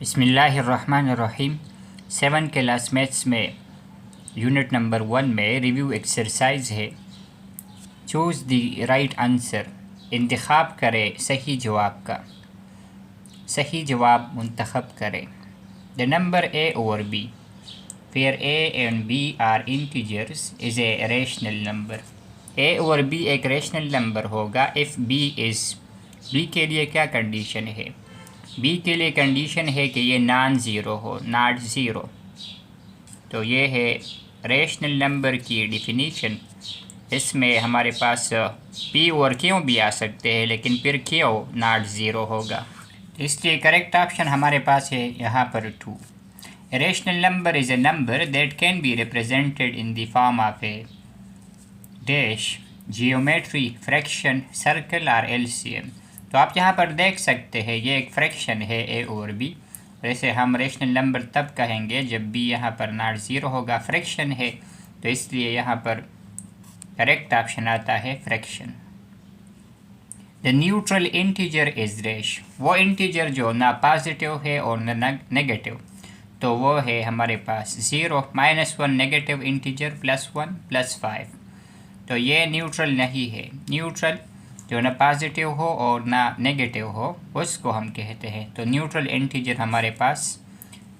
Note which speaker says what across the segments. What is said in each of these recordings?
Speaker 1: बिस्मिल्लाहिर्रहमानिर्रहीम। 7 class maths में unit number 1 में रिव्यू एक्सरसाइज है। चूज़ द राइट आंसर, इंतखाब करें सही जवाब का। सही जवाब मुंतखब करें। The number a over b where a and b are integers is a rational number। a over b एक रेशनल नंबर होगा if b is, b के लिए क्या कंडीशन है? b के लिए कंडीशन है कि ये नॉन ज़ीरो हो, नॉट ज़ीरो। तो ये है रेशनल नंबर की डिफिनीशन। इसमें हमारे पास p और q भी आ सकते हैं, लेकिन फिर q नॉट ज़ीरो होगा। इसलिए करेक्ट ऑप्शन हमारे पास है यहाँ पर 2। A rational number is a number that can be represented in the form of a dash, geometry, fraction, circle और LCM। तो आप यहाँ पर देख सकते हैं ये एक फ्रैक्शन है a और b। वैसे हम रेशनल नंबर तब कहेंगे जब b यहाँ पर नॉट ज़ीरो होगा, फ्रैक्शन है, तो इसलिए यहाँ पर करेक्ट ऑप्शन आता है fraction. The neutral integer is dash, वो इंटीजर जो ना पॉजिटिव है और ना नेगेटिव, तो वो है हमारे पास 0, -1 नेगेटिव इंटीजर, +1 +5। तो ये न्यूट्रल नहीं है। न्यूट्रल जो ना पॉजिटिव हो और ना नेगेटिव हो उसको हम कहते हैं। तो न्यूट्रल इंटीजर हमारे पास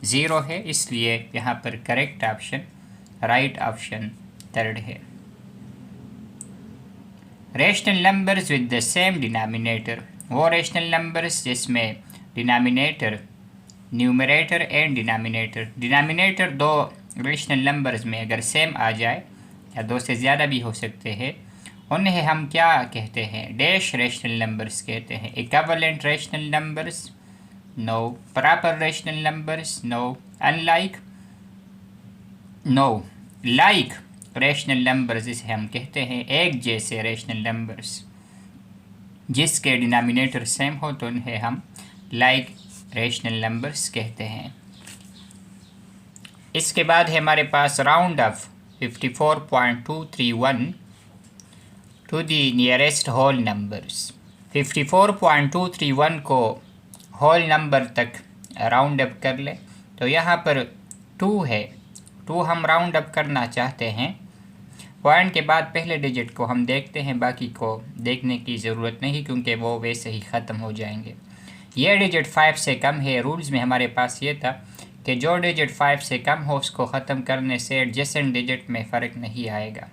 Speaker 1: 0 है, इसलिए यहाँ पर correct option, right option third है। Rational numbers with the same denominator, वो रेशनल नंबर्स जिसमें डिनोमिनेटर, न्यूमरेटर एंड डिनोमिनेटर दो रेशनल नंबर्स में अगर सेम आ जाए या दो से ज़्यादा भी हो सकते हैं, उन्हें हम क्या कहते हैं? डैश रेशनल नंबर्स कहते हैं। Equivalent rational numbers, no. Proper rational numbers, no. Unlike, no. Like rational numbers इसे हम कहते हैं एक जैसे रेशनल नंबर्स जिसके डिनोमिनेटर सेम हो, तो उन्हें हम लाइक रेशनल नंबर्स कहते हैं। इसके बाद है हमारे पास round off 54.231 to the nearest whole numbers. 54.231 को होल नंबर तक राउंड अप कर ले। तो यहाँ पर 2 है, 2 हम राउंड अप करना चाहते हैं। पॉइंट के बाद पहले डिजिट को हम देखते हैं, बाकी को देखने की ज़रूरत नहीं क्योंकि वो वैसे ही ख़त्म हो जाएंगे। ये डिजिट 5 से कम है। रूल्स में हमारे पास ये था कि जो डिजिट 5 से कम हो उसको ख़त्म करने से एडजेसेंट डिजिट में फ़र्क नहीं आएगा।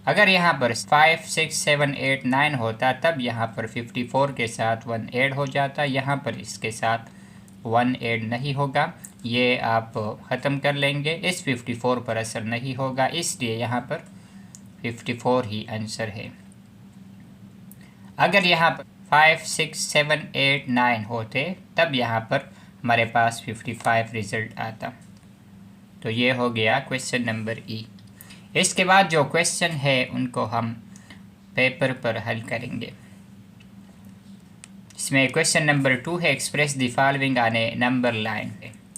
Speaker 1: अगर यहाँ पर 5, 6, 7, 8, 9 होता तब यहाँ पर 54 के साथ 1 ऐड हो जाता, यहाँ पर इसके साथ 1 ऐड नहीं होगा। ये आप ख़त्म कर लेंगे, इस 54 पर असर नहीं होगा, इसलिए यहाँ पर 54 ही आंसर है। अगर यहाँ पर 5, 6, 7, 8, 9 होते तब यहाँ पर हमारे पास 55 रिज़ल्ट आता। तो ये हो गया क्वेश्चन नंबर ई। इसके बाद जो क्वेश्चन है उनको हम पेपर पर हल करेंगे। इसमें क्वेश्चन नंबर 2 है, express the following on a number line.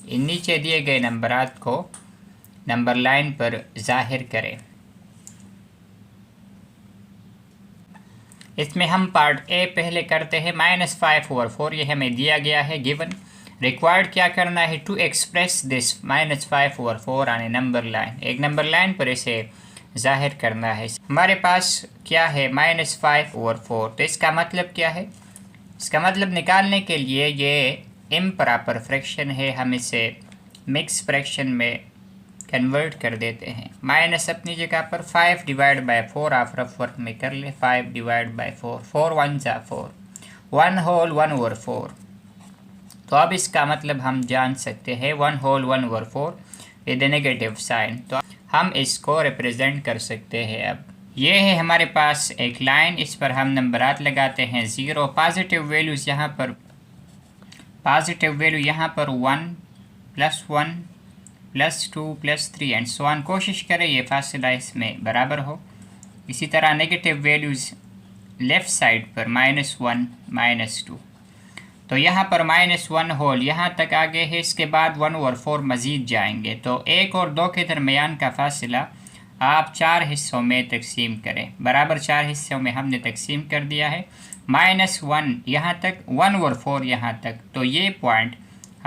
Speaker 1: इन नीचे दिए गए नंबरात को नंबर लाइन पर जाहिर करें। इसमें हम पार्ट ए पहले करते हैं। -5/4 ये हमें दिया गया है गिवन। रिक्वायर्ड क्या करना है? To express this -5/4 on a number line. एक नंबर लाइन पर इसे जाहिर करना है। हमारे पास क्या है? -5/4। तो इसका मतलब क्या है? इसका मतलब निकालने के लिए ये इम्प्रॉपर फ्रैक्शन है, हम इसे मिक्स फ्रैक्शन में कन्वर्ट कर देते हैं। माइनस अपनी जगह पर 5/4 आप रफ वर्क में कर ले। 5/4, 4 1 4, 1 होल 1/4। तो अब इसका मतलब हम जान सकते हैं 1 होल 1/4 विद नेगेटिव साइन। तो हम इसको रिप्रेजेंट कर सकते हैं। अब ये है हमारे पास एक लाइन, इस पर हम नंबरात लगाते हैं 0। पॉजिटिव वैल्यूज़ यहाँ पर, पॉजिटिव वैल्यू यहाँ पर 1 +1 +2 +3 एंड सो ऑन। कोशिश करें ये फासला इसमें बराबर हो। इसी तरह नेगेटिव वैल्यूज़ लेफ़्ट साइड पर -1 -2। तो यहाँ पर -1 होल यहाँ तक आगे है, इसके बाद 1/4 मज़ीद जाएंगे। तो 1 और 2 के दरमियान का फासला आप 4 हिस्सों में तकसीम करें। बराबर 4 हिस्सों में हमने तकसीम कर दिया है। -1 यहाँ तक, 1/4 यहाँ तक। तो ये पॉइंट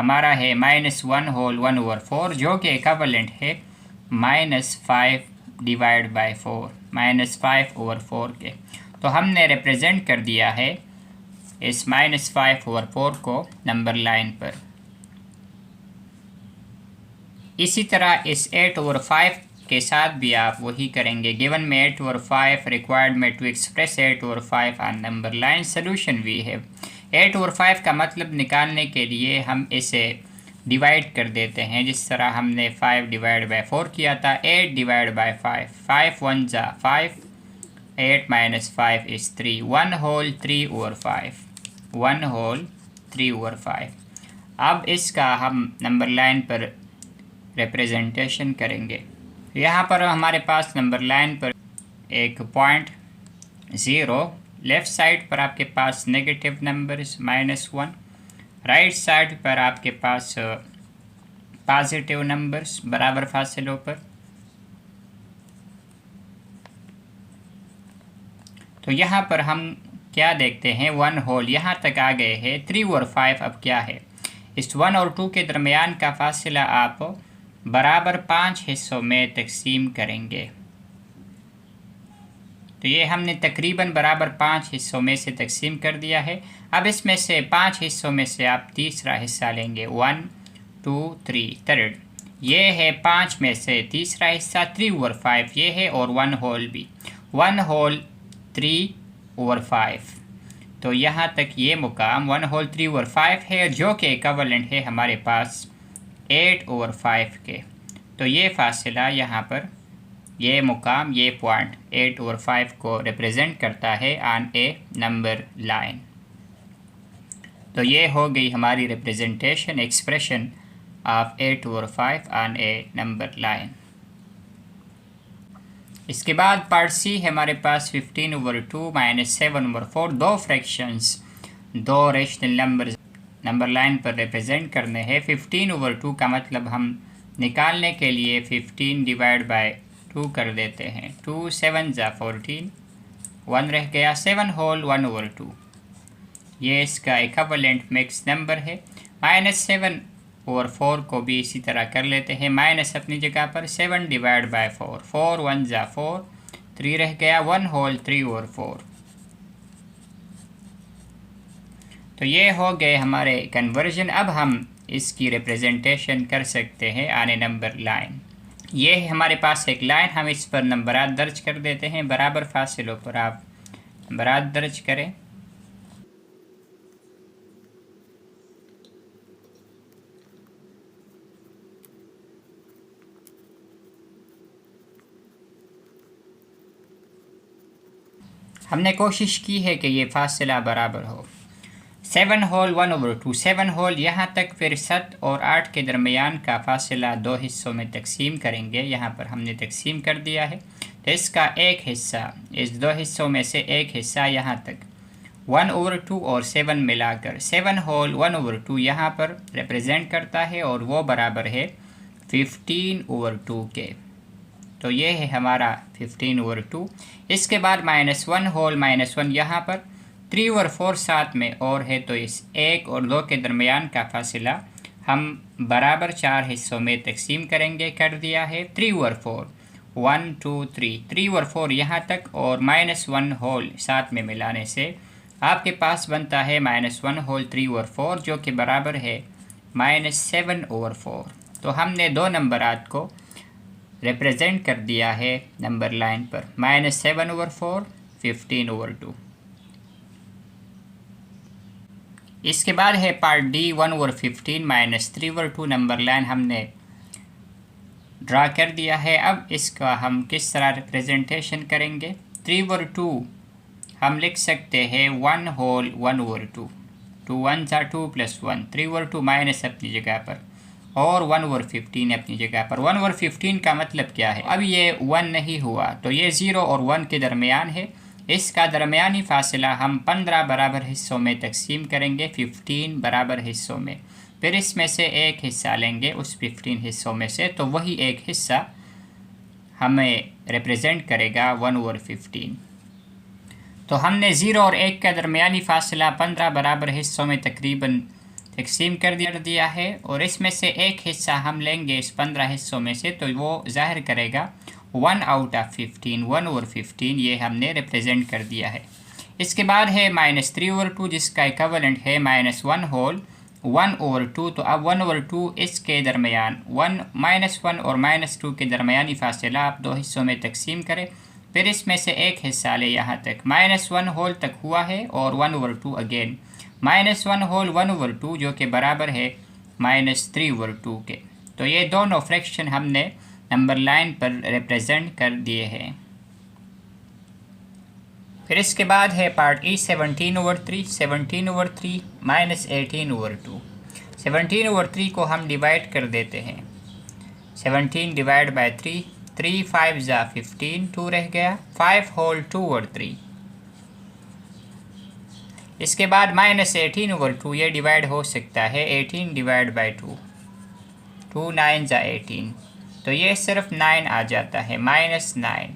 Speaker 1: हमारा है -1 होल 1/4 जो कि इक्विवेलेंट है -5 डिवाइड बाय 4, -5/4 के। तो हमने रिप्रेजेंट कर दिया है इस -5/4 को नंबर लाइन पर। इसी तरह इस 8/5 के साथ भी आप वही करेंगे। गिवन में 8/5 रिक्वायर्ड में to express 8/5 on number line solution वी है। 8/5 का मतलब निकालने के लिए हम इसे डिवाइड कर देते हैं, जिस तरह हमने 5 डिवाइड बाय 4 किया था। 8 डिवाइड बाय 5, 5 1 जा 5, 8 माइनस 5 इज़ 3, 1 होल 3/5, 1 होल 3/5। अब इसका हम नंबर लाइन पर रिप्रेजेंटेशन करेंगे। यहाँ पर हमारे पास नंबर लाइन पर एक पॉइंट 0, लेफ़्ट साइड पर आपके पास नेगेटिव नंबर्स -1, राइट साइड पर आपके पास पॉजिटिव नंबर्स बराबर फासलों पर। तो यहाँ पर हम क्या देखते हैं, 1 होल यहाँ तक आ गए हैं। 3/5 अब क्या है, इस 1 और 2 के दरमियान का फासला आप बराबर 5 हिस्सों में तकसीम करेंगे। तो ये हमने तकरीबन बराबर 5 हिस्सों में से तकसीम कर दिया है। अब इसमें से 5 हिस्सों में से आप तीसरा हिस्सा लेंगे, 1 2 3 थर्ड। ये है 5 में से तीसरा हिस्सा 3/5 ये है, और 1 होल भी, 1 होल 3/5। तो यहाँ तक ये मुकाम 1 होल 3/5 है, जो कि इक्विवेलेंट है हमारे पास 8/5 के। तो ये फासला यहाँ पर, ये मुकाम, ये पॉइंट 8/5 को रिप्रेजेंट करता है ऑन ए नंबर लाइन। तो ये हो गई हमारी representation expression of 8/5 on a number line. इसके बाद पार्ट सी है हमारे पास 15/2 - 7/4, दो फ्रैक्शंस, दो रेशनल नंबर्स नंबर लाइन पर रिप्रेजेंट करने हैं। 15/2 का मतलब हम निकालने के लिए 15 डिवाइड बाय 2 कर देते हैं। 2 7 जा 14, 1 रह गया, 7 होल 1/2। ये इसका इक्विवेलेंट मिक्स नंबर है। -7/4 को भी इसी तरह कर लेते हैं, माइनस अपनी जगह पर, 7 डिवाइड बाय 4, 4 1 जा 4, 3 रह गया, 1 होल 3/4। तो ये हो गए हमारे कन्वर्जन। अब हम इसकी रिप्रेजेंटेशन कर सकते हैं आने नंबर लाइन। ये है हमारे पास एक लाइन, हम इस पर नंबरात दर्ज कर देते हैं। बराबर फासलों पर आप नंबरात दर्ज करें। हमने कोशिश की है कि ये फासला बराबर हो। 7 होल 1/2, 7 होल यहाँ तक, फिर 7 और 8 के दरमियान का फासला दो हिस्सों में तकसीम करेंगे। यहाँ पर हमने तकसीम कर दिया है। तो इसका एक हिस्सा, इस दो हिस्सों में से एक हिस्सा यहाँ तक 1/2 और 7 मिलाकर 7 होल 1/2 यहाँ पर रिप्रेजेंट करता है, और वो बराबर है 15/2 के। तो ये है हमारा 15/2। इसके बाद -1 होल -1 यहाँ पर, 3/4 साथ में और है, तो इस 1 और 2 के दरमियान का फासला हम बराबर 4 हिस्सों में तकसीम करेंगे। कर दिया है 3/4, 1 2 3, 3/4 यहाँ तक, और -1 होल साथ में मिलाने से आपके पास बनता है -1 होल 3/4, जो कि बराबर है -7/4। तो हमने दो नंबरात को रिप्रेजेंट कर दिया है नंबर लाइन पर, -7/4, 15/2। इसके बाद है पार्ट डी, 1/15 - 3/2 नंबर लाइन हमने ड्रा कर दिया है। अब इसका हम किस तरह रिप्रेजेंटेशन करेंगे। 3/2 हम लिख सकते हैं 1 होल 1/2, 2 1 जा 2 + 1, 3/2 माइनस अपनी जगह पर, और 1/15 अपनी जगह पर। 1/15 का मतलब क्या है, अब ये 1 नहीं हुआ, तो ये 0 और 1 के दरमियान है। इसका दरमियानी फासला हम 15 बराबर हिस्सों में तकसीम करेंगे, 15 बराबर हिस्सों में। फिर इसमें से एक हिस्सा लेंगे उस 15 हिस्सों में से, तो वही एक हिस्सा हमें रिप्रेजेंट करेगा 1/15। तो हमने 0 और 1 का दरमियानी फासला 15 बराबर हिस्सों में तकरीबन तकसीम कर दिया है और इसमें से एक हिस्सा हम लेंगे इस 15 हिस्सों में से, तो वो ज़ाहिर करेगा 1 आउट ऑफ 15, 1/15 ये हमने रिप्रेजेंट कर दिया है। इसके बाद है -3/2 जिसका इक्विवेलेंट है -1 होल 1/2। तो अब 1/2 इसके दरमियान -1 और -2 के दरमियानी फासला आप दो हिस्सों में तकसीम करें, फिर इसमें से एक हिस्सा ले यहाँ तक -1 होल तक हुआ है और 1/2 अगेन -1 होल 1/2 जो कि बराबर है -3/2 के। तो ये दोनों फ्रैक्शन हमने नंबर लाइन पर रिप्रेजेंट कर दिए हैं। फिर इसके बाद है पार्ट ई 17/3। 17/3 -18/2। 17/3 को हम डिवाइड कर देते हैं। 17 डिवाइड बाय 3, 3 5 ज़ा 15, 2 रह गया 5 होल 2/3। इसके बाद -18/2 ये डिवाइड हो सकता है 18 डिवाइड बाय 2, 2 9 ज़ा 18, तो ये सिर्फ 9 आ जाता है -9।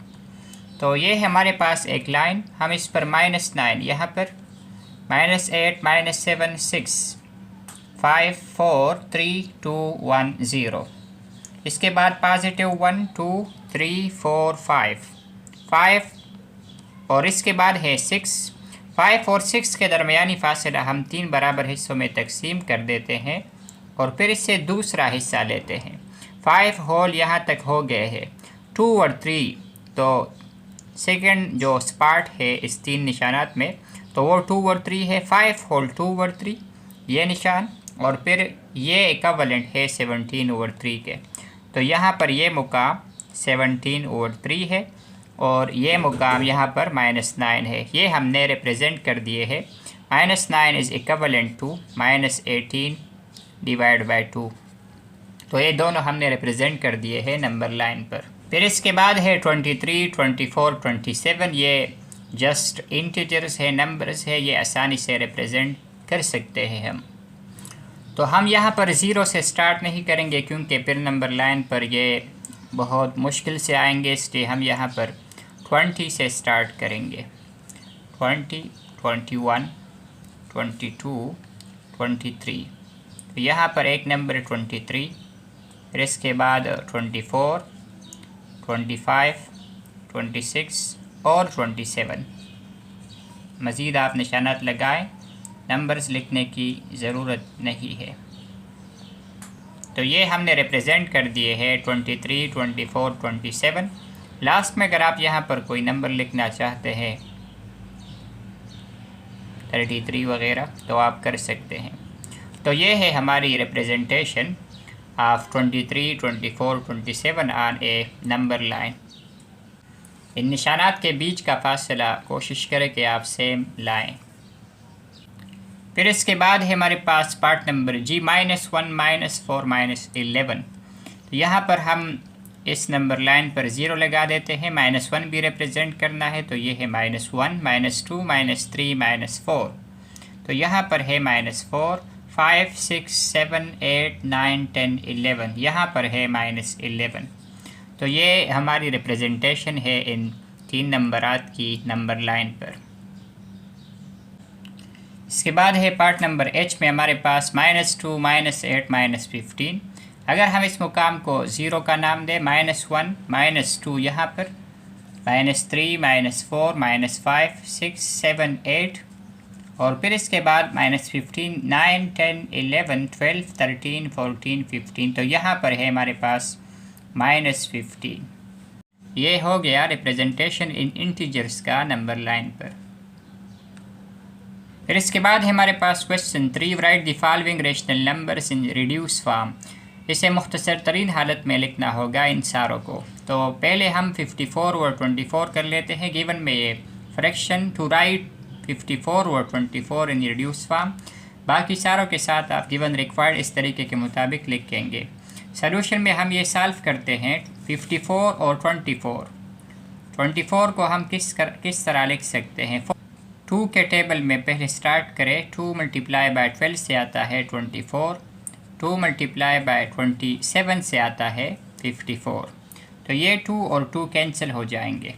Speaker 1: तो ये है हमारे पास एक लाइन, हम इस पर -9 यहाँ पर -8 -7 6 5 4 3 2 1 0। इसके बाद पॉजिटिव 1 2 3 4 5 और इसके बाद है 6। 5 और 6 के दरमियानी फासला हम 3 बराबर हिस्सों में तकसीम कर देते हैं और फिर इससे दूसरा हिस्सा लेते हैं। 5 होल यहाँ तक हो गए हैं। 2 और 3 तो सेकंड जो स्पार्ट है इस 3 निशानात में, तो वो 2 और 3 है। 5 होल 2 और 3 ये निशान और फिर ये इक्विवेलेंट है 17/3 के। तो यहाँ पर ये मुकाम 17/3 है और ये मुकाम यहाँ पर -9 है। ये हमने रिप्रेजेंट कर दिए है। -9 is equivalent to -18 divide by 2। तो ये दोनों हमने रिप्रेजेंट कर दिए हैं नंबर लाइन पर। फिर इसके बाद है 23 24 27। ये जस्ट इंटीजर्स है, नंबर्स है, ये आसानी से रिप्रेजेंट कर सकते हैं हम। तो हम यहाँ पर 0 से स्टार्ट नहीं करेंगे क्योंकि फिर नंबर लाइन पर ये बहुत मुश्किल से आएंगे, इसलिए हम यहाँ पर 20 से स्टार्ट करेंगे। 20 21 22 23। तो यहाँ पर एक नंबर 23, फिर इसके बाद 24 25 26 और 27। मज़ीद आप निशानात लगाएं, नंबर्स लिखने की ज़रूरत नहीं है। तो ये हमने रिप्रेजेंट कर दिए हैं 23 24 27। लास्ट में अगर आप यहाँ पर कोई नंबर लिखना चाहते हैं 33 वगैरह तो आप कर सकते हैं। तो ये है हमारी representation of 23 24 27 on a number line. इन निशानात के बीच का फासला कोशिश करें कि आप सेम लाएं। फिर इसके बाद है हमारे पास पार्ट नंबर जी -1 -4 -11। तो यहाँ पर हम इस नंबर लाइन पर 0 लगा देते हैं। -1 भी रिप्रेजेंट करना है, तो ये है -1 -2 -3 -4। तो यहाँ पर है -4 5 6 7 8 9 10 11, यहाँ पर है -11। तो ये हमारी रिप्रेजेंटेशन है इन 3 नंबरात की नंबर लाइन पर। इसके बाद है पार्ट नंबर एच में हमारे पास -2 -8 -15। अगर हम इस मुकाम को 0 का नाम दें, -1 -2 यहाँ पर -3 -4 -5 6 7 8 और फिर इसके बाद -15 9 10 11 12 13 14 15। तो यहाँ पर है हमारे पास -15। ये हो गया रिप्रेजेंटेशन इन इंटीजर्स का नंबर लाइन पर। फिर इसके बाद है हमारे पास question 3, write the following rational numbers in reduce form. इसे मुख्तसर तरीन हालत में लिखना होगा इन सारों को। तो पहले हम 54 और 24 कर लेते हैं। गिवन में ये फ्रैक्शन टू राइट 54 और 24 इन रिड्यूस फॉर्म। बाकी सारों के साथ आप गिवन रिक्वायर्ड इस तरीके के मुताबिक लिखेंगे। सॉल्यूशन में हम ये सॉल्व करते हैं 54 और 24। 24 को हम किस तरह लिख सकते हैं। 2 के टेबल में पहले स्टार्ट करें। 2 मल्टीप्लाई बाय 12 से आता है 24। 2 मल्टीप्लाई बाय 27 से आता है 54। तो ये 2 और 2 कैंसिल हो जाएंगे।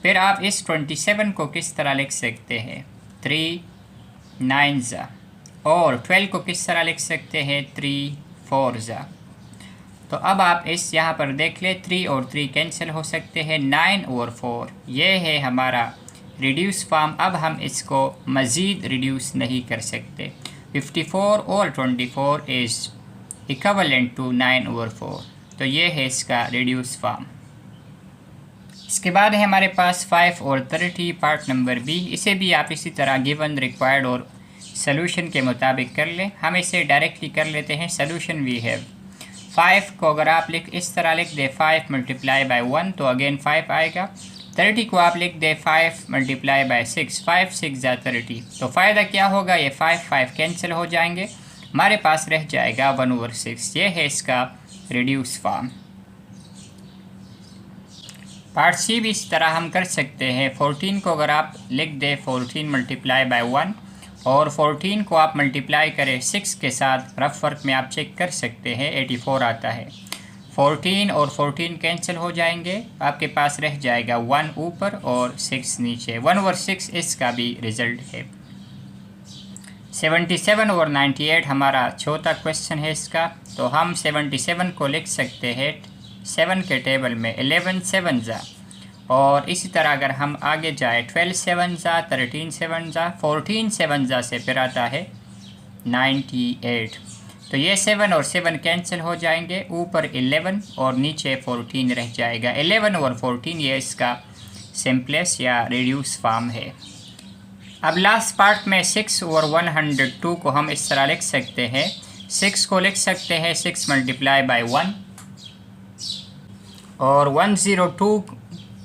Speaker 1: फिर आप इस 27 को किस तरह लिख सकते हैं। 3 9 ज़ा और 12 को किस तरह लिख सकते हैं, 3 4 ज़ा। तो अब आप इस यहाँ पर देख ले 3 और 3 कैंसिल हो सकते हैं, 9 और 4 ये है हमारा रिड्यूस फॉर्म। अब हम इसको मज़ीद रिड्यूस नहीं कर सकते। 54 और 24 इज़ इक्विवेलेंट टू 9 और 4, तो ये है इसका रिड्यूस फॉर्म। इसके बाद है हमारे पास 5 और 30 पार्ट नंबर बी। इसे भी आप इसी तरह गिवन, रिक्वायर्ड और सोल्यूशन के मुताबिक कर लें। हम इसे डायरेक्टली कर लेते हैं। सोल्यूशन वी हैव 5 को अगर आप इस तरह लिख दे 5 मल्टीप्लाई बाय 1 तो अगेन 5 आएगा। 30 को आप लिख दे 5 मल्टीप्लाई बाय 6, 5 6 ज़ा 30। तो फ़ायदा क्या होगा, ये 5 कैंसिल हो जाएंगे, हमारे पास रह जाएगा 1/6। ये है इसका रिड्यूस फॉर्म। पार्ट सी भी इस तरह हम कर सकते हैं। 14 को अगर आप लिख दे 14 मल्टीप्लाई बाय 1 और 14 को आप मल्टीप्लाई करें 6 के साथ, रफ वर्क में आप चेक कर सकते हैं 84 आता है। 14 और 14 कैंसिल हो जाएंगे, आपके पास रह जाएगा 1 ऊपर और 6 नीचे। 1/6 इसका भी रिजल्ट है। 77 और 98 हमारा चौथा क्वेश्चन है इसका। तो हम 77 को लिख सकते हैं 7 के टेबल में 11 7 ज़ा, और इसी तरह अगर हम आगे जाए 12 7 ज़ा, 13 7 ज़ा, 14 7 ज़ा से फिर आता है 98। तो ये 7 और 7 कैंसिल हो जाएंगे, ऊपर 11 और नीचे 14 रह जाएगा। 11 और 14 ये इसका सिंपलेस्ट या रिड्यूस फॉर्म है। अब लास्ट पार्ट में 6 और 102 को हम इस तरह लिख सकते हैं। 6 को लिख सकते हैं 6 मल्टीप्लाई बाय 1 और 102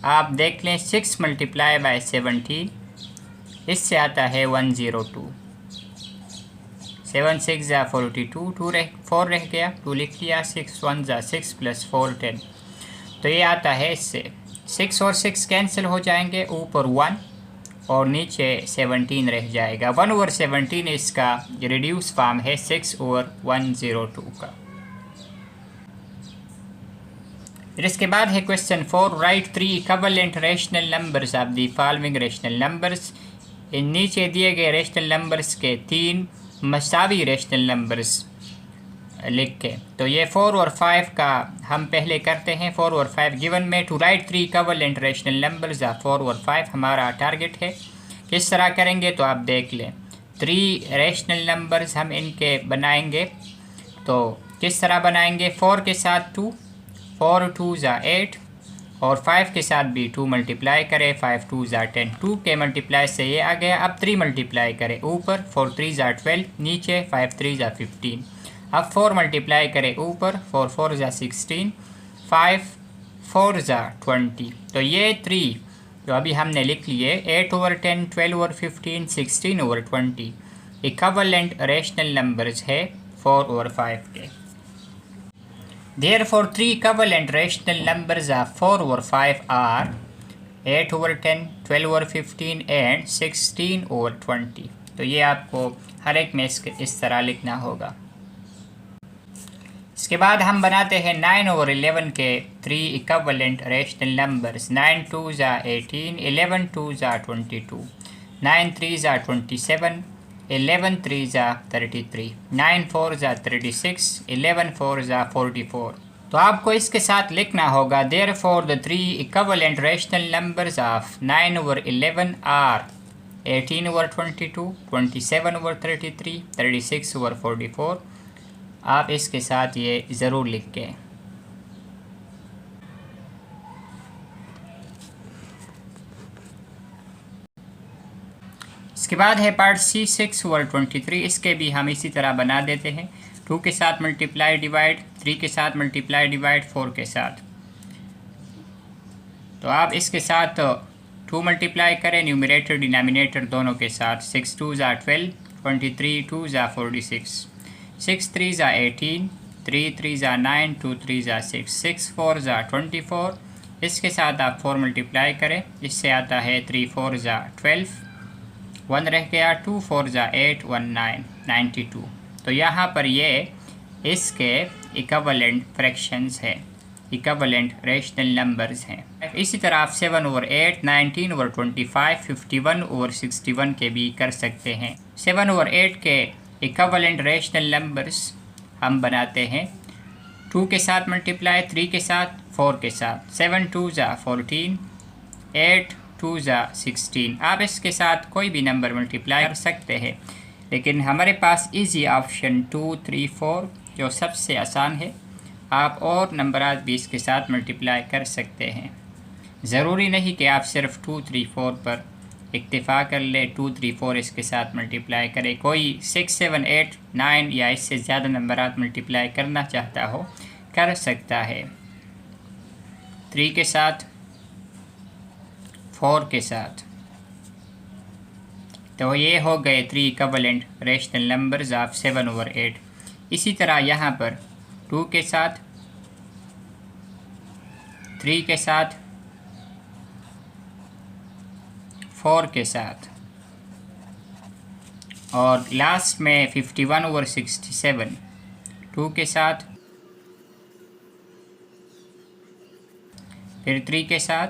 Speaker 1: आप देख लें 6 मल्टीप्लाई बाय 17, इससे आता है 102। 7 6 ज़ा 42, 4 रह गया, 2 लिख लिया, 6 1 ज़ा 6 प्लस 4 10। तो ये आता है इससे 6 और 6 कैंसिल हो जाएंगे, ऊपर 1 और नीचे 17 रह जाएगा। 1/17 इसका रिड्यूस फॉर्म है 6/102 का। फिर इसके बाद है question 4, write 3 equivalent rational numbers of the following rational numbers. इन नीचे दिए गए रेशनल नंबर्स के 3 मसावी रेशनल नंबर्स लिख के। तो ये 4 और 5 का हम पहले करते हैं। 4 और 5 गिवन में to write 3 equivalent rational numbers of 4 और 5 हमारा टारगेट है। किस तरह करेंगे तो आप देख लें। 3 रेशनल नंबर्स हम इनके बनाएंगे, तो किस तरह बनाएंगे, 4 के साथ 2, 4 2 ज़ा 8 और 5 के साथ भी 2 मल्टीप्लाई करें, 5 2 ज़ा 10। 2 के मल्टीप्लाई से ये आ गया। अब 3 मल्टीप्लाई करें, ऊपर 4 3 ज़ा 12, नीचे 5 3 ज़ा 15। अब 4 मल्टीप्लाई करें, ऊपर 4 4 ज़ा 16, 5 4 ज़ा 20। तो ये 3 जो अभी हमने लिख लिए 8/10, 12/15, 16/20 इक्विवेलेंट रेशनल नंबर्स है 4 और 5 के। Therefore 3 equivalent rational numbers of 4 over 5 are 8/10, 12/15 and 16/20। तो ये आपको हर एक में इस तरह लिखना होगा। इसके बाद हम बनाते हैं 9/11 के 3 equivalent rational numbers। 9 2 ज़ा 18, 11 2 ज़ा 22, 9 3 ज़ा 27, 11 3 ज़ा 33, 9 4 ज़ा 36, 11 4 ज़ा 44। तो आपको इसके साथ लिखना होगा therefore the 3 equivalent rational numbers of 9/11 are 18/22, 27/33, 36/44। आप इसके साथ ये ज़रूर लिख के। इसके बाद है पार्ट सी 6/23। इसके भी हम इसी तरह बना देते हैं। 2 के साथ मल्टीप्लाई डिवाइड, 3 के साथ मल्टीप्लाई डिवाइड, 4 के साथ। तो आप इसके साथ 2 मल्टीप्लाई करें, न्यूमरेटर डिनोमिनेटर दोनों के साथ। 6 2 ज़ा 12, 23 2 ज़ा 46, 6 3 ज़ा 18, 3 3 ज़ा 9, 2 3 ज़ा 6, 6 4 ज़ा 24। इसके साथ आप 4 मल्टीप्लाई करें, इससे आता है 3 4 ज़ा 12, 1 रह गया, 2 4 ज़ा 8, 1 9, 92। तो यहाँ पर ये इसके इक्विवेलेंट फ्रैक्शंस हैं, इक्विवेलेंट रेशनल नंबर्स हैं। इसी तरह आप 7/8, 19/25, 51/61 के भी कर सकते हैं। 7/8 के इक्विवेलेंट रेशनल नंबर्स हम बनाते हैं 2 के साथ मल्टीप्लाई, 3 के साथ, 4 के साथ। 7 2 ज़ा 14, 8 2 ज़ा 16। आप इसके साथ कोई भी नंबर मल्टीप्लाई कर सकते हैं, लेकिन हमारे पास इजी ऑप्शन 2 3 4 जो सबसे आसान है। आप और नंबरात भी इसके साथ मल्टीप्लाई कर सकते हैं। ज़रूरी नहीं कि आप सिर्फ 2 3 4 पर इक्तिफ़ा कर ले, 2 3 4 इसके साथ मल्टीप्लाई करें। कोई 6 7 8 9 या इससे ज़्यादा नंबरात मल्टीप्लाई करना चाहता हो कर सकता है। 3 के साथ, 4 के साथ। तो ये हो गए 3 इक्विवेलेंट रेशनल नंबर्स ऑफ 7/8। इसी तरह यहाँ पर 2 के साथ, 3 के साथ, 4 के साथ और लास्ट में 51/67 2 के साथ, फिर 3 के साथ,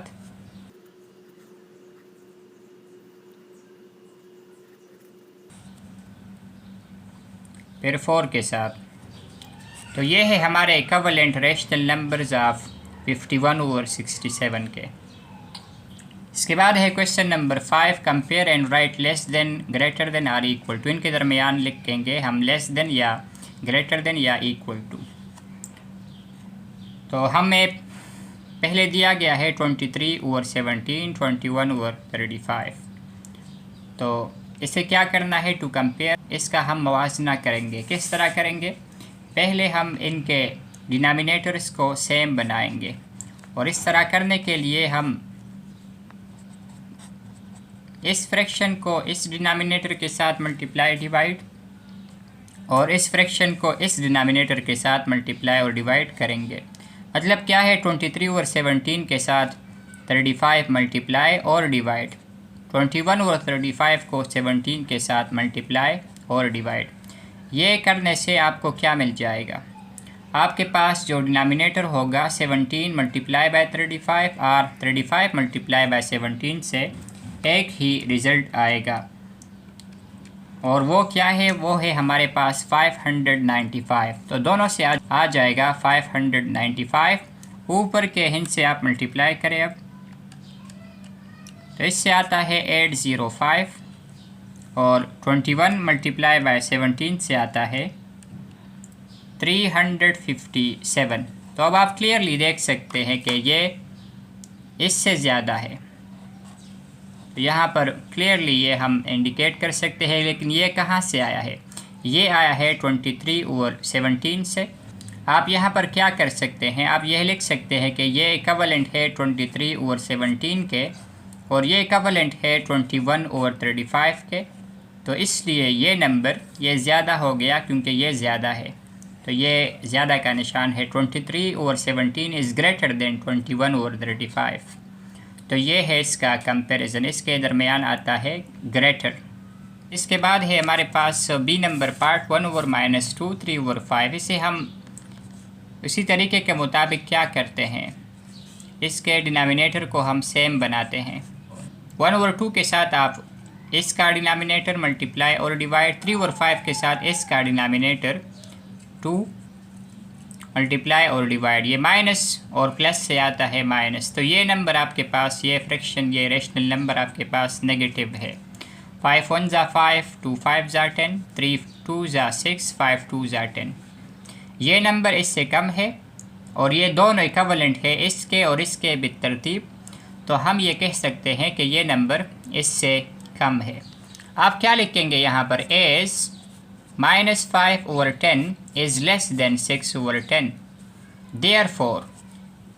Speaker 1: फिर 4 के साथ। तो ये है हमारे इक्विवेलेंट रेशनल नंबर्स ऑफ 51/67 के। इसके बाद है question number 5, compare and right less than, greater than और इक्वल टू। इनके दरमियान लिखेंगे हम लेस देन या ग्रेटर देन या इक्वल टू। तो हमें पहले दिया गया है 23/17, 21/35। तो इसे क्या करना है टू कंपेयर, इसका हम मवाजना करेंगे। किस तरह करेंगे? पहले हम इनके डिनोमिनेटर्स को सेम बनाएंगे और इस तरह करने के लिए हम इस फ्रैक्शन को इस डिनोमिनेटर के साथ मल्टीप्लाई डिवाइड और इस फ्रैक्शन को इस डिनोमिनेटर के साथ मल्टीप्लाई और डिवाइड करेंगे। मतलब क्या है? 23/17 के साथ 35 मल्टीप्लाई और डिवाइड, 21/35 को 17 के साथ मल्टीप्लाई और डिवाइड। ये करने से आपको क्या मिल जाएगा? आपके पास जो डिनोमिनेटर होगा 17 मल्टीप्लाई बाय 35 और 35 मल्टीप्लाई बाय 17 से एक ही रिज़ल्ट आएगा और वो क्या है? वो है हमारे पास 595। तो दोनों से आ जाएगा 595। ऊपर के हिंद से आप मल्टीप्लाई करें अब, तो इससे आता है 805 और 21 मल्टीप्लाई बाय 17 से आता है 357। तो अब आप क्लियरली देख सकते हैं कि ये इससे ज़्यादा है। तो यहाँ पर क्लियरली ये हम इंडिकेट कर सकते हैं, लेकिन ये कहाँ से आया है? ये आया है 23/17 से। आप यहाँ पर क्या कर सकते हैं? आप यह लिख सकते हैं कि ये इक्विवेलेंट है 23/17 के और ये इक्विवेलेंट है 21/35 के। तो इसलिए ये नंबर ये ज़्यादा हो गया क्योंकि ये ज़्यादा है। तो ये ज़्यादा का निशान है। 23/17 इज़ ग्रेटर देन 21/35। तो ये है इसका कंपैरिजन, इसके दरमियान आता है ग्रेटर। इसके बाद है हमारे पास बी नंबर पार्ट 1/-2, 3/5। इसे हम इसी तरीके के मुताबिक क्या करते हैं? इसके डिनोमिनेटर को हम सेम बनाते हैं। 1/2 के साथ आप इसका डिनोमिनेटर मल्टीप्लाई और डिवाइड, 3/5 के साथ इसका डिनोमिनेटर 2 मल्टीप्लाई और डिवाइड। ये माइनस और प्लस से आता है माइनस। तो ये नंबर आपके पास, ये फ्रैक्शन, ये रेशनल नंबर आपके पास नेगेटिव है। 5 1 ज़ा 5, 2 5 ज़ा 10, 3 2 ज़ा 6, 5 2 ज़ा 10। ये नंबर इससे कम है और ये दोनों इक्विवेलेंट है इसके और इसके बितरतीब। तो हम ये कह सकते हैं कि ये नंबर इससे कम है। आप क्या लिखेंगे यहाँ पर? As -5/10 is less than 6/10। Therefore,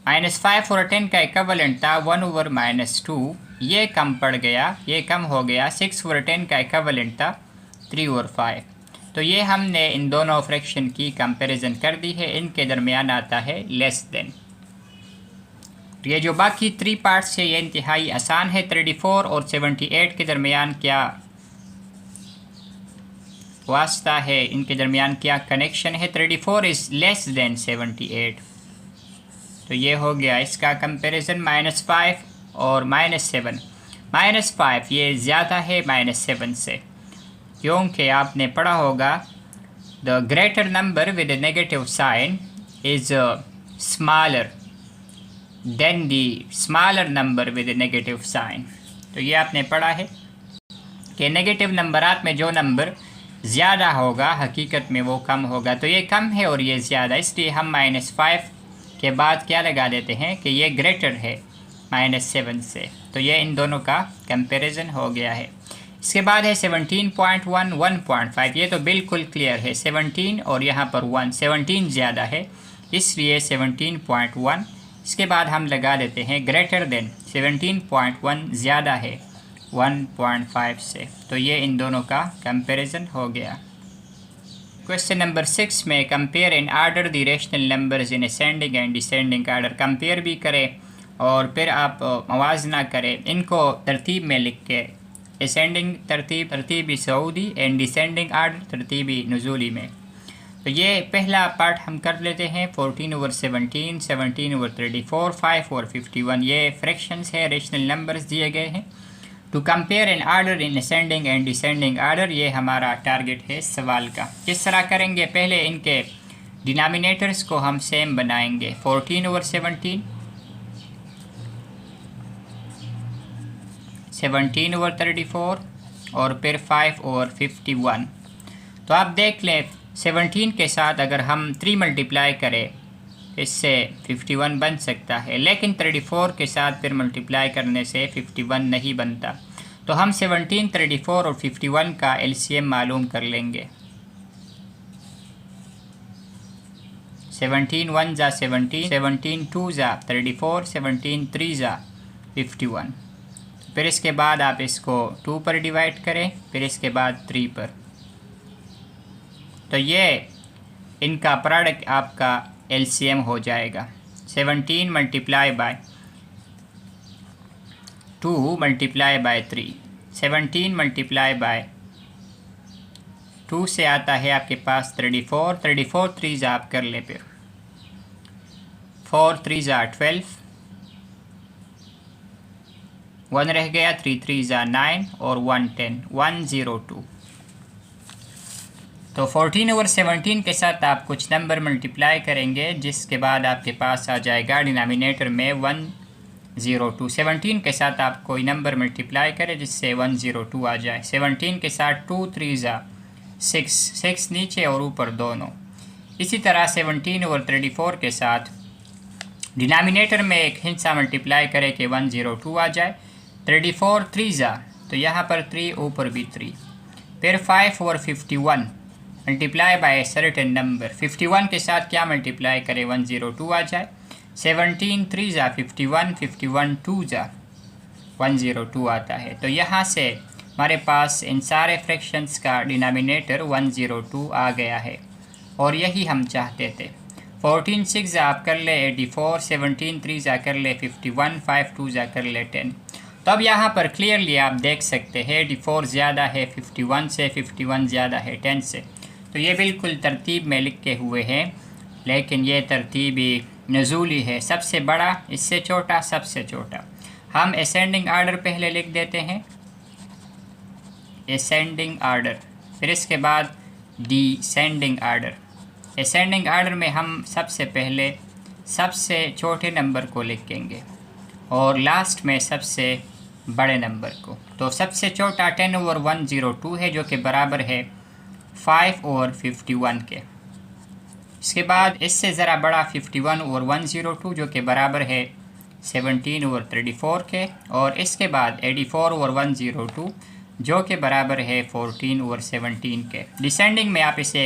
Speaker 1: -5/10 का इक्विवेलेंट था 1/-2। ये कम पड़ गया, ये कम हो गया। 6/10 का इक्विवेलेंट था 3/5। तो ये हमने इन दोनों फ्रैक्शन की कंपैरिजन कर दी है। इनके दरमियान आता है लेस देन। तो ये जो बाकी 3 पार्ट्स है ये इंतहाई आसान है। 34 और 78 के दरमियान क्या वास्ता है, इनके दरमियान क्या कनेक्शन है? 34 इज़ लेस देन 78। तो ये हो गया इसका कंपैरिजन। -5 और -7। -5 ये ज़्यादा है -7 से क्योंकि आपने पढ़ा होगा the greater number with a negative sign is smaller than the smaller number with a negative sign. तो ये आपने पढ़ा है कि नेगेटिव नंबरात में जो नंबर ज़्यादा होगा हकीकत में वो कम होगा। तो ये कम है और ये ज़्यादा, इसलिए हम -5 के बाद क्या लगा देते हैं कि ये ग्रेटर है -7 से। तो ये इन दोनों का कंपैरिजन हो गया है। इसके बाद है 17.1 1.5। ये तो बिल्कुल क्लियर है, 17 और यहाँ पर 1, 17 ज़्यादा है इसलिए 17.1। इसके बाद हम लगा देते हैं ग्रेटर देन 17.1 ज़्यादा है 1.5 से। तो ये इन दोनों का कंपैरिजन हो गया। क्वेश्चन नंबर 6 में compare and order the rational numbers in ascending and descending order. Compare भी करें और फिर आप मवाजना करें, इनको तरतीब में लिख के, असेंडिंग तरतीबी सऊदी एंड डिसेंडिंग आर्डर तरतीबी नुज़ूली में। तो ये पहला पार्ट हम कर लेते हैं। 14/17, 17/34, 5/51 ये फ्रैक्शंस है, रेशनल नंबर्स दिए गए हैं। To compare and order in ascending and descending order, ये हमारा टारगेट है सवाल का। किस तरह करेंगे, पहले इनके डिनोमिनेटर्स को हम सेम बनाएंगे। 14/17, 17/34 और फिर 5/51। तो आप देख लें 17 के साथ अगर हम 3 मल्टीप्लाई करें इससे 51 बन सकता है, लेकिन 34 के साथ फिर मल्टीप्लाई करने से 51 नहीं बनता। तो हम 17, 34 और 51 का एलसीएम मालूम कर लेंगे। 17 1 जा 17, 17 2 जा 34, 17 3 जा 51। फिर इसके बाद आप इसको 2 पर डिवाइड करें, फिर इसके बाद 3 पर। तो ये इनका प्रोडक्ट आपका एलसीएम हो जाएगा। 17 multiply by 2 multiply by 3, 17 multiply by 2 से आता है आपके पास 34, 34 3 आप कर ले, फिर 4 3 12, 1 रह गया, 3 3 9 और 1 10, 102। तो 14/17 के साथ आप कुछ नंबर मल्टीप्लाई करेंगे जिसके बाद आपके पास आ जाएगा डिनोमिनेटर में 102। 17 के साथ आप कोई नंबर मल्टीप्लाई करें जिससे 102 आ जाए। 17 के साथ 2 3 6, 6 नीचे और ऊपर दोनों। इसी तरह 17/34 के साथ डिनोमिनेटर में एक हिस्सा मल्टीप्लाई करें कि 102 आ जाए। 34 3 तो यहाँ पर 3 ऊपर भी 3। फिर 5/51 मल्टीप्लाई बाय सर्टेन नंबर। 51 के साथ क्या मल्टीप्लाई करें, 102 आ जाए। 17 3 51, 51 2 102 आता है। तो यहाँ से हमारे पास इन सारे फ्रैक्शंस का डिनोमिनेटर 102 आ गया है और यही हम चाहते थे। 14 6 आप कर ले 84, 17 3 कर ले 51, 5 2 कर ले 10। तो अब यहाँ पर क्लियरली आप देख सकते हैं 84 ज़्यादा है 51 से, 51 ज़्यादा है 10 से। तो ये बिल्कुल तरतीब में लिखे हुए हैं, लेकिन ये तरतीबी नज़ूली है, सबसे बड़ा इससे छोटा सबसे छोटा। हम असेंडिंग आर्डर पहले लिख देते हैं, असेंडिंग आर्डर, फिर इसके बाद डिसेंडिंग आर्डर। असेंडिंग आर्डर में हम सबसे पहले सबसे छोटे नंबर को लिखेंगे और लास्ट में सबसे बड़े नंबर को। तो सबसे छोटा 10/102 है जो कि बराबर है 5/51 के। इसके बाद इससे ज़रा बड़ा 51/102 जो कि बराबर है 17/34 के, और इसके बाद 84/102 जो कि बराबर है 14/17 के। डिसेंडिंग में आप इसे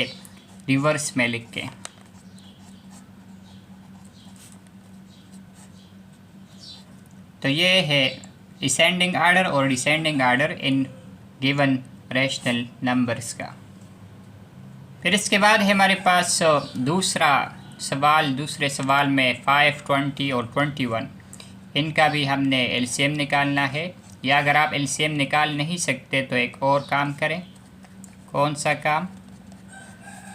Speaker 1: रिवर्स में लिखें। तो ये है असेंडिंग आर्डर और descending order in given rational numbers का। फिर इसके बाद है हमारे पास दूसरा सवाल। दूसरे सवाल में 5, 20 और 21 इनका भी हमने एलसीएम निकालना है, या अगर आप एलसीएम निकाल नहीं सकते तो एक और काम करें। कौन सा काम?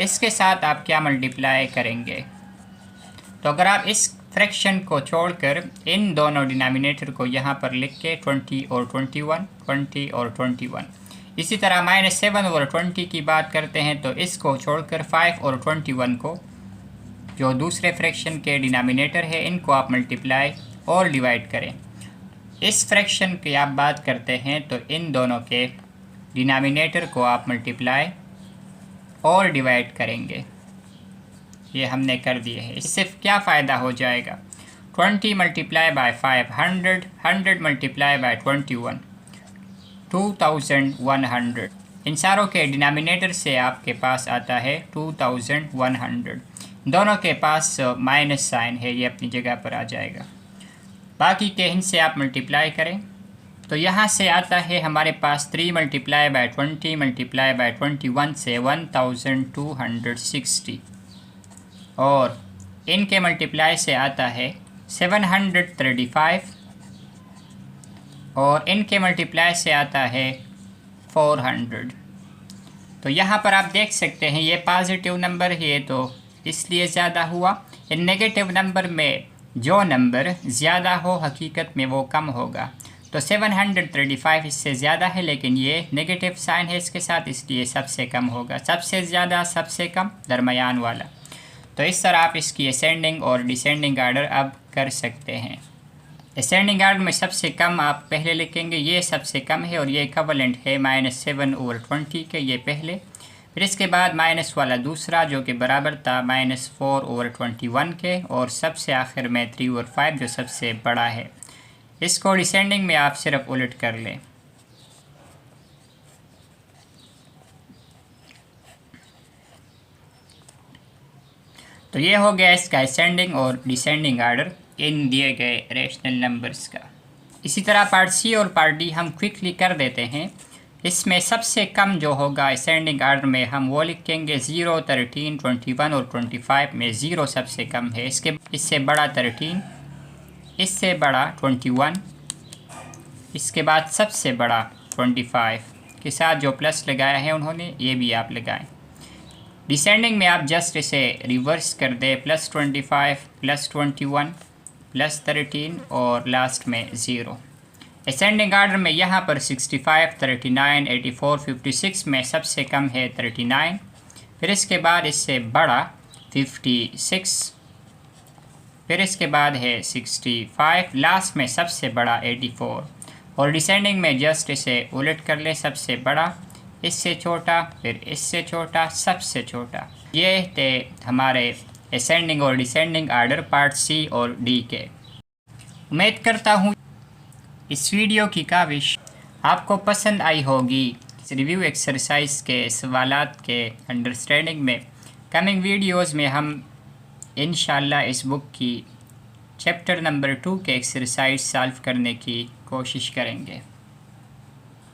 Speaker 1: इसके साथ आप क्या मल्टीप्लाई करेंगे। तो अगर आप इस फ्रैक्शन को छोड़कर इन दोनों डिनोमिनेटर को यहाँ पर लिख के 20 और 21, 20 और 21 इसी तरह -7/20 की बात करते हैं तो इसको छोड़कर 5 और 21 को, जो दूसरे फ्रैक्शन के डिनोमिनेटर है, इनको आप मल्टीप्लाई और डिवाइड करें। इस फ्रैक्शन की आप बात करते हैं तो इन दोनों के डिनोमिनेटर को आप मल्टीप्लाई और डिवाइड करेंगे। ये हमने कर दिए हैं। इससे क्या फ़ायदा हो जाएगा? 20 मल्टीप्लाई बाय 5 100, 100 मल्टीप्लाई बाय 21 2100। इन सारों के डिनोमिनेटर से आपके पास आता है 2100। दोनों के पास माइनस साइन है, ये अपनी जगह पर आ जाएगा। बाकी के इनसे आप मल्टीप्लाई करें तो यहाँ से आता है हमारे पास 3 मल्टीप्लाई बाय 20 मल्टीप्लाई बाय 21 से 1260, और इनके मल्टीप्लाई से आता है 735, और इनके मल्टीप्लाई से आता है 400। तो यहाँ पर आप देख सकते हैं ये पॉजिटिव नंबर है तो इसलिए ज़्यादा हुआ। इन नेगेटिव नंबर में जो नंबर ज़्यादा हो हकीकत में वो कम होगा। तो 735 इससे ज़्यादा है, लेकिन ये नेगेटिव साइन है इसके साथ, इसलिए सबसे कम होगा। सबसे ज़्यादा, सबसे कम, दरमियान वाला। तो इस तरह आप इसकी असेंडिंग और डिसेंडिंग आर्डर अब कर सकते हैं। असेंडिंग आर्डर में सबसे कम आप पहले लिखेंगे, ये सबसे कम है और ये इक्विवेलेंट है -7/20 के, ये पहले। फिर इसके बाद माइनस वाला दूसरा जो कि बराबर था -4/21 के, और सबसे आखिर में 3/5 जो सबसे बड़ा है। इसको डिसेंडिंग में आप सिर्फ उलट कर लें। तो ये हो गया इसका असेंडिंग और डिसेंडिंग आर्डर इन दिए गए रेशनल नंबर्स का। इसी तरह पार्ट सी और पार्ट डी हम क्विकली कर देते हैं। इसमें सबसे कम जो होगा असेंडिंग आर्डर में हम वो लिखेंगे 0, 13, 21 और 25 में 0 सबसे कम है। इससे बड़ा 13, इससे बड़ा 21, इसके बाद सबसे बड़ा 25 के साथ जो प्लस लगाया है उन्होंने, ये भी आप लगाएं। डिसेंडिंग में आप जस्ट इसे रिवर्स कर दें, +25 +21 +13 और लास्ट में 0। असेंडिंग आर्डर में यहाँ पर 65, 39, 84, 56 में सबसे कम है 39, फिर इसके बाद इससे बड़ा 56, फिर इसके बाद है 65, लास्ट में सबसे बड़ा 84। और डिसेंडिंग में जस्ट इसे उलट कर ले, सबसे बड़ा, इससे छोटा, फिर इससे छोटा, सबसे छोटा। ये थे हमारे असेंडिंग और डिसेंडिंग आर्डर पार्ट सी और डी के। उम्मीद करता हूँ इस वीडियो की काविश आपको पसंद आई होगी। इस रिव्यू एक्सरसाइज के सवालात के अंडरस्टैंडिंग में कमिंग वीडियोस में हम इंशाल्लाह इस बुक की चैप्टर नंबर 2 के एक्सरसाइज सॉल्व करने की कोशिश करेंगे।